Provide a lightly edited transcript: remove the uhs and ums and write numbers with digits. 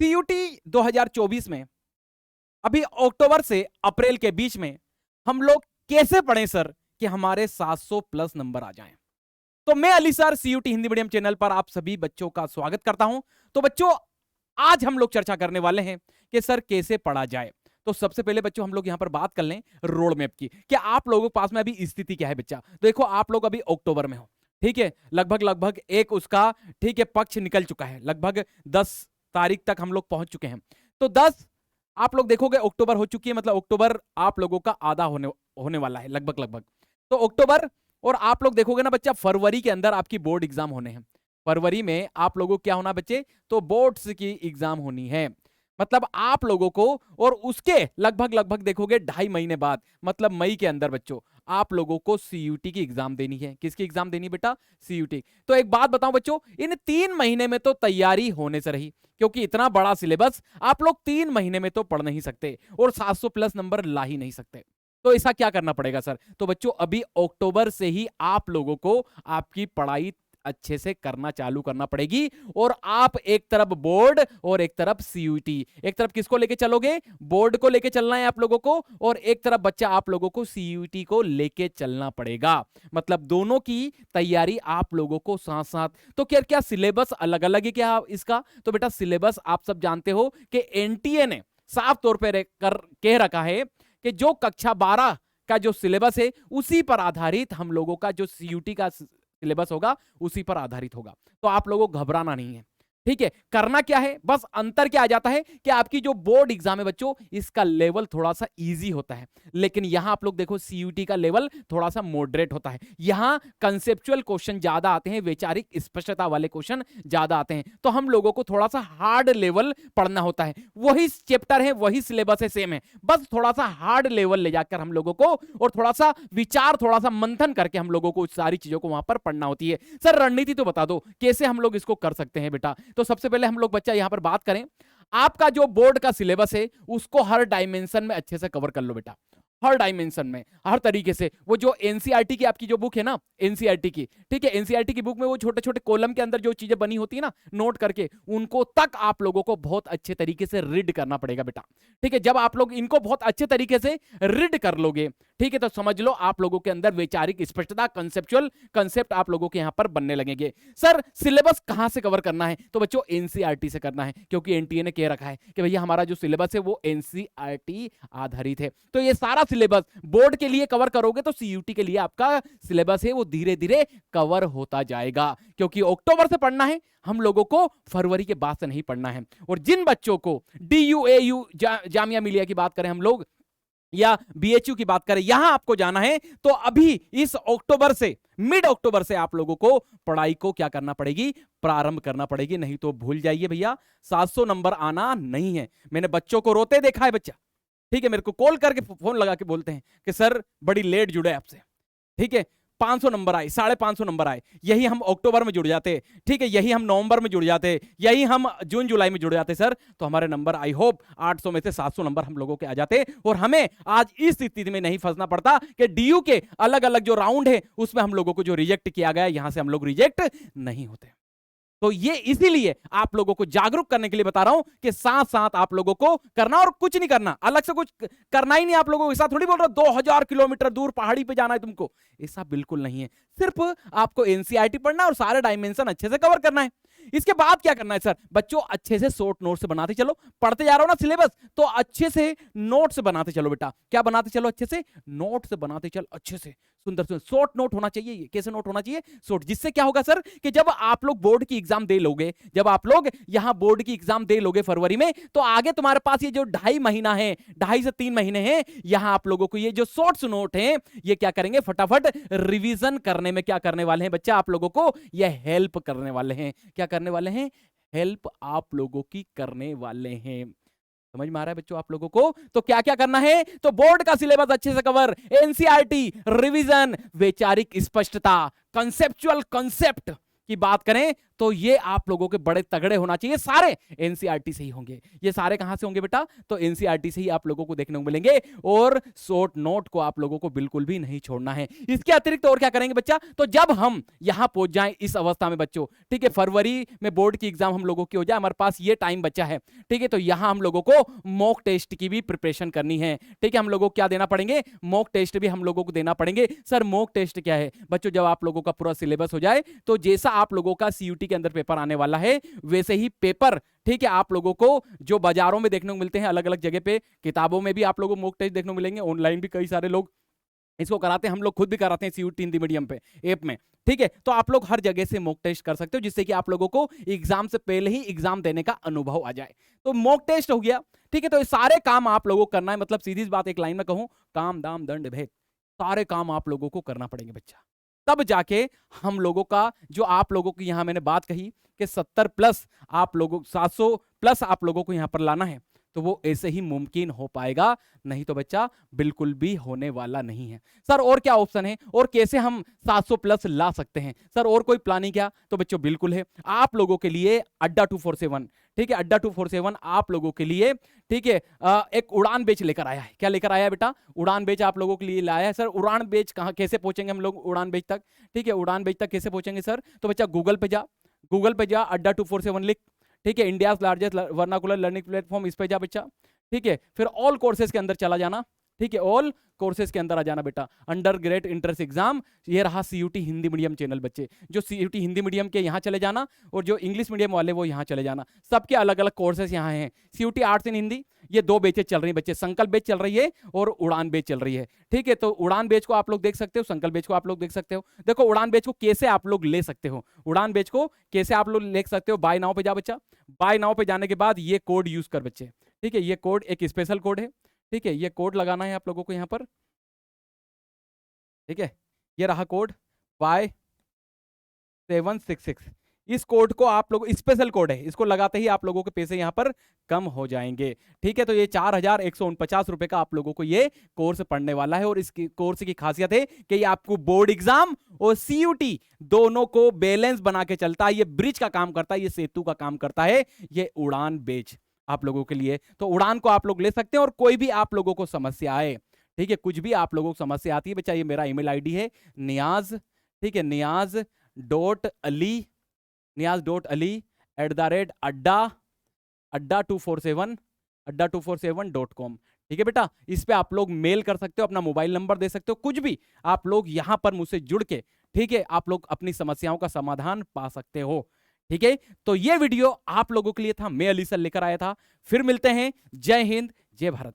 CUT 2024 में अभी अक्टूबर से अप्रैल के बीच में हम लोग कैसे पढ़ें सर कि हमारे 700 प्लस नंबर आ जाएं। तो मैं Ali sir CUET Hindi medium channel पर आप सभी बच्चों का स्वागत करता हूं। तो बच्चों आज हम लोग चर्चा करने वाले हैं कि सर कैसे पढ़ा जाए। तो सबसे पहले बच्चों हम लोग यहां पर बात कर लें रोड मैप की कि आप लोगों के पास में अभी स्थिति क्या है। बच्चा देखो आप लोग अभी अक्टूबर में हो, ठीक है, लगभग एक उसका ठीक है पक्ष निकल चुका है, लगभग 10 तारीख तक हम लोग पहुंच चुके हैं। तो 10 आप लोग देखोगे अक्टूबर हो चुकी है, मतलब अक्टूबर आप लोगों का आधा होने वाला है लगभग। तो अक्टूबर और आप लोग देखोगे ना बच्चा फरवरी के अंदर आपकी बोर्ड एग्जाम होने हैं। फरवरी में आप लोगों को क्या होना बच्चे, तो बोर्ड्स की एग्जाम होनी है। मतलब आप लोगों को और उसके लगभग देखोगे 2.5 महीने बाद मतलब मई के अंदर बच्चों आप लोगों को सीयूटी की एग्जाम देनी है। किसकी एग्जाम देनी बेटा, सीयूटी। तो एक बात बताऊं बच्चों, इन 3 महीने में तो तैयारी होने से रही, क्योंकि इतना बड़ा सिलेबस आप लोग 3 महीने में तो पढ़ नहीं सकते और 700 प्लस नंबर ला ही नहीं सकते। तो ऐसा क्या करना पड़ेगा सर, तो बच्चों अभी अक्टूबर से ही आप लोगों को आपकी पढ़ाई अच्छे से करना चालू करना पड़ेगी। और आप एक तरफ बोर्ड और एक तरफ सीयूटी, एक तरफ किसको लेके चलोगे, बोर्ड को लेके चलना है आप लोगों को, और एक तरफ बच्चा आप लोगों को सीयूटी को लेके चलना पड़ेगा। मतलब दोनों की तैयारी आप लोगों को साथ साथ। तो क्या सिलेबस अलग अलग है क्या इसका, तो बेटा सिलेबस आप सब जानते हो कि एनटीए ने साफ तौर पर कह रखा है कि जो कक्षा 12 का जो सिलेबस है उसी पर आधारित हम लोगों का जो सीयूटी का सिलेबस होगा उसी पर आधारित होगा। तो आप लोगों को घबराना नहीं है, ठीक है। करना क्या है, बस अंतर क्या आ जाता है कि आपकी जो बोर्ड एग्जाम है बच्चों इसका लेवल थोड़ा सा इजी होता है, लेकिन यहां आप लोग देखो सीयूटी का लेवल थोड़ा सा मॉडरेट होता है। यहां कंसेप्चुअल क्वेश्चन ज्यादा आते हैं, वैचारिक स्पष्टता वाले क्वेश्चन ज्यादा आते हैं। तो हम लोगों को थोड़ा सा हार्ड लेवल पढ़ना होता है। वही चैप्टर है, वही सिलेबस है, सेम है, बस थोड़ा सा हार्ड लेवल ले जाकर हम लोगों को और थोड़ा सा विचार, थोड़ा सा मंथन करके हम लोगों को सारी चीजों को वहां पर पढ़ना होती है। सर रणनीति तो बता दो कैसे हम लोग इसको कर सकते हैं बेटा। तो सबसे पहले हम लोग बच्चा यहां पर बात करें, आपका जो बोर्ड का सिलेबस है उसको हर डायमेंशन में अच्छे से कवर कर लो बेटा, हर डायमेंशन में, हर तरीके से। वो जो एनसीईआरटी की आपकी जो बुक है ना, एनसीईआरटी की, ठीक है, एनसीईआरटी की बुक में वो छोटे छोटे कॉलम के अंदर जो चीजें बनी होती है ना नोट करके, उनको तक आप लोगों को बहुत अच्छे तरीके से रीड करना पड़ेगा बेटा, ठीक है। जब आप लोग इनको बहुत अच्छे तरीके से रीड कर लोगे, ठीक है, तो समझ लो आप लोगों के अंदर वैचारिक स्पष्टता, कंसेप्चुअल कंसेप्ट आप लोगों के यहां पर बनने लगेंगे। सर सिलेबस कहां से कवर करना है, तो बच्चों एनसीईआरटी से करना है, क्योंकि एनटीए ने कह रखा है कि भैया हमारा जो सिलेबस है वो एनसीईआरटी आधारित है। तो ये सारा सिलेबस बोर्ड के लिए कवर करोगे तो सीयूटी के लिए आपका सिलेबस है वो धीरे धीरे कवर होता जाएगा, क्योंकि अक्टूबर से पढ़ना है हम लोगों को, फरवरी के बाद से नहीं पढ़ना है। और जिन बच्चों को DUAU जामिया मिलिया की बात करें हम लोग या BHU की बात करें, यहां आपको जाना है, तो अभी इस अक्टूबर से, मिड अक्टूबर से आप लोगों को पढ़ाई को क्या करना पड़ेगी, प्रारंभ करना पड़ेगी। नहीं तो भूल जाइए भैया 700 नंबर आना नहीं है। मैंने बच्चों को रोते देखा है बच्चा, ठीक है, मेरे को कॉल करके फोन लगा के बोलते हैं कि सर बड़ी लेट जुड़े आपसे, ठीक है, 500 नंबर आए, 550 नंबर आए, यही हम अक्टूबर में जुड़ जाते, ठीक है, यही हम नवंबर में जुड़ जाते, यही हम जून जुलाई में जुड़ जाते सर, तो हमारे नंबर आई होप 800 में से 700 नंबर हम लोगों के आ जाते और हमें आज इस स्थिति में नहीं फंसना पड़ता कि DU के अलग अलग जो राउंड है उसमें हम लोगों को जो रिजेक्ट किया गया यहां से हम लोग रिजेक्ट नहीं होते। तो ये इसीलिए आप लोगों को जागरूक करने के लिए बता रहा हूं कि साथ साथ आप लोगों को करना और कुछ नहीं करना, अलग से कुछ करना ही नहीं। आप लोगों के साथ थोड़ी बोल रहा 2000 किलोमीटर दूर पहाड़ी पे जाना है तुमको, ऐसा बिल्कुल नहीं है। सिर्फ आपको एनसीईआरटी पढ़ना और सारे डायमेंशन अच्छे से कवर करना है। इसके बाद क्या करना है सर, बच्चों अच्छे से शॉर्ट नोट से बनाते चलो, पढ़ते जा रहा हो ना सिलेबस, तो अच्छे से नोट से बनाते चलो बेटा। क्या बनाते चलो, अच्छे से नोट से बनाते चल, अच्छे से सुंदर सुंदर शॉर्ट नोट होना चाहिए। ये कैसे नोट होना चाहिए, शॉर्ट, जिससे क्या होगा सर कि जब आप लोग बोर्ड की एग्जाम दे लोगे, जब आप लोग यहां बोर्ड की एग्जाम दे लोगे फरवरी में, तो आगे तुम्हारे पास ये जो 2.5 महीना है, 2.5 से 3 महीने हैं, यहां आप लोगों को ये जो शॉर्ट्स नोट हैं ये क्या करेंगे, फटाफट रिवीजन करने में क्या करने वाले हैं बच्चा, आप लोगों को ये हेल्प करने वाले हैं। क्या करने वाले हैं, हेल्प आप लोगों की करने वाले हैं। समझ में आ रहा है बच्चों आप लोगों को। तो क्या क्या करना है, तो बोर्ड का सिलेबस अच्छे से कवर, एनसीईआरटी, रिवीजन, वैचारिक स्पष्टता, कंसेप्चुअल कंसेप्ट, की बात करें तो ये आप लोगों के बड़े तगड़े होना चाहिए, सारे एनसीईआरटी से ही होंगे। ये सारे कहां से होंगे बेटा? तो एनसीईआरटी से ही आप लोगों को देखने को मिलेंगे, और शॉर्ट नोट को आप लोगों को बिल्कुल भी नहीं छोड़ना है। इसके अतिरिक्त और क्या करेंगे बच्चा? तो जब हम यहां पहुंच जाएं इस अवस्था में बच्चों, ठीक है, फरवरी में बोर्ड की एग्जाम हम लोगों की हो जाए, हमारे पास ये टाइम बच्चा है, ठीक है, तो यहां हम लोगों को मॉक टेस्ट की भी प्रिपरेशन करनी है, ठीक है। हम लोगों को क्या देना पड़ेंगे? मॉक टेस्ट भी हम लोगों को देना पड़ेंगे। सर मॉक टेस्ट क्या है? बच्चों जब आप लोगों का पूरा सिलेबस हो जाए, तो जैसा आप लोगों का सीयूटी के अंदर पेपर आने वाला है, वैसे ही पेपर, ठीक है, आप लोगों को जो बाजारों में देखने को मिलते हैं, अलग अलग जगह पे, किताबों में भी आप लोगों को मॉक टेस्ट देखने को मिलेंगे, ऑनलाइन भी कई सारे लोग इसको कराते हैं, हम लोग खुद भी कराते हैं सीयूटी हिंदी मीडियम पे ऐप में, ठीक है। तो आप लोग हर जगह से मॉक टेस्ट कर सकते हो, जिससे कि आप लोगों को एग्जाम से पहले ही एग्जाम देने का अनुभव आ जाए। तो मॉक टेस्ट हो गया, ठीक है। तो ये सारे काम आप लोगों को करना है, मतलब सीधी सी बात एक लाइन में कहूं, काम दाम दंड भेद, सारे काम आप लोगों को करना पड़ेंगे बच्चा, तब जाके हम लोगों का, जो आप लोगों की यहां मैंने बात कही कि 70 प्लस आप लोगों, 700 प्लस आप लोगों को यहां पर लाना है, तो वो ऐसे ही मुमकिन हो पाएगा, नहीं तो बच्चा बिल्कुल भी होने वाला नहीं है। सर और क्या ऑप्शन है, और कैसे हम 700 प्लस ला सकते हैं? सर और कोई प्लानिंग क्या? तो बच्चों बिल्कुल है, आप लोगों के लिए अड्डा 247, ठीक है, अड्डा 247 आप लोगों के लिए, ठीक है, एक उड़ान बैच लेकर आया है। क्या लेकर आया है बेटा? उड़ान बैच आप लोगों के लिए लाया है। सर उड़ान बैच कहां, कैसे पहुंचेंगे हम लोग उड़ान बैच तक? ठीक है, उड़ान बैच तक कैसे पहुंचेंगे सर? तो बच्चा गूगल पे जा, गूगल पे जा, अड्डा 247 लिख, ठीक है, India largest vernacular learning platform, इस पे जा बच्चा, ठीक है। फिर ऑल कोर्सेज के अंदर चला जाना, ठीक है, ऑल कोर्सेज के अंदर आ जाना बेटा, अंडर ग्रेड इंट्रेंस एग्जाम, ये रहा सीयूटी हिंदी मीडियम चैनल बच्चे। जो सीयूटी हिंदी मीडियम के यहाँ चले जाना, और जो इंग्लिश मीडियम वाले वो यहाँ चले जाना, सबके अलग अलग कोर्सेज यहाँ हैं। सीयूटी आर्ट्स इन हिंदी, ये 2 बेचेज चल रही है बच्चे, संकल्प बेच चल रही है और उड़ान बेच चल रही है, ठीक है। तो उड़ान बेच को आप लोग देख सकते हो, संकल्प बेच को आप लोग देख सकते हो। देखो उड़ान बेच को कैसे आप लोग ले सकते हो, उड़ान बेच को कैसे आप लोग ले सकते हो? बाय नाउ पे जा बच्चा, बाय नाउ पे जाने के बाद ये कोड यूज कर बच्चे, ठीक है, ये कोड एक स्पेशल कोड है, ठीक है, ये कोड लगाना है आप लोगों को यहां पर, ठीक है, ये रहा कोड Y766। इस कोड को आप लोग, स्पेशल कोड है, इसको लगाते ही आप लोगों के पैसे यहां पर कम हो जाएंगे, ठीक है। तो ये 4149 रुपए का आप लोगों को ये कोर्स पढ़ने वाला है, और इस कोर्स की खासियत है कि ये आपको बोर्ड एग्जाम और सीयूटी दोनों को बैलेंस बना के चलता है, ये ब्रिज का काम करता है, ये सेतु का काम करता है, ये उड़ान बेच आप लोगों के लिए। तो उड़ान को आप लोग ले सकते हैं, और कोई भी आप लोगों को समस्या आए, ठीक है, कुछ भी आप लोगों को समस्या आती है बच्चा, ये मेरा ईमेल आईडी है नियाज, ठीक है, niaz.ali@अड्डा247.com, ठीक है बेटा। इस पे आप लोग मेल कर सकते हो, अपना मोबाइल नंबर दे सकते हो, कुछ भी आप लोग यहां पर मुझसे जुड़ के, ठीक है, आप लोग अपनी समस्याओं का समाधान पा सकते हो, ठीक है। तो ये वीडियो आप लोगों के लिए था, मैं अली सर लेकर आया था। फिर मिलते हैं, जय हिंद जय भारत।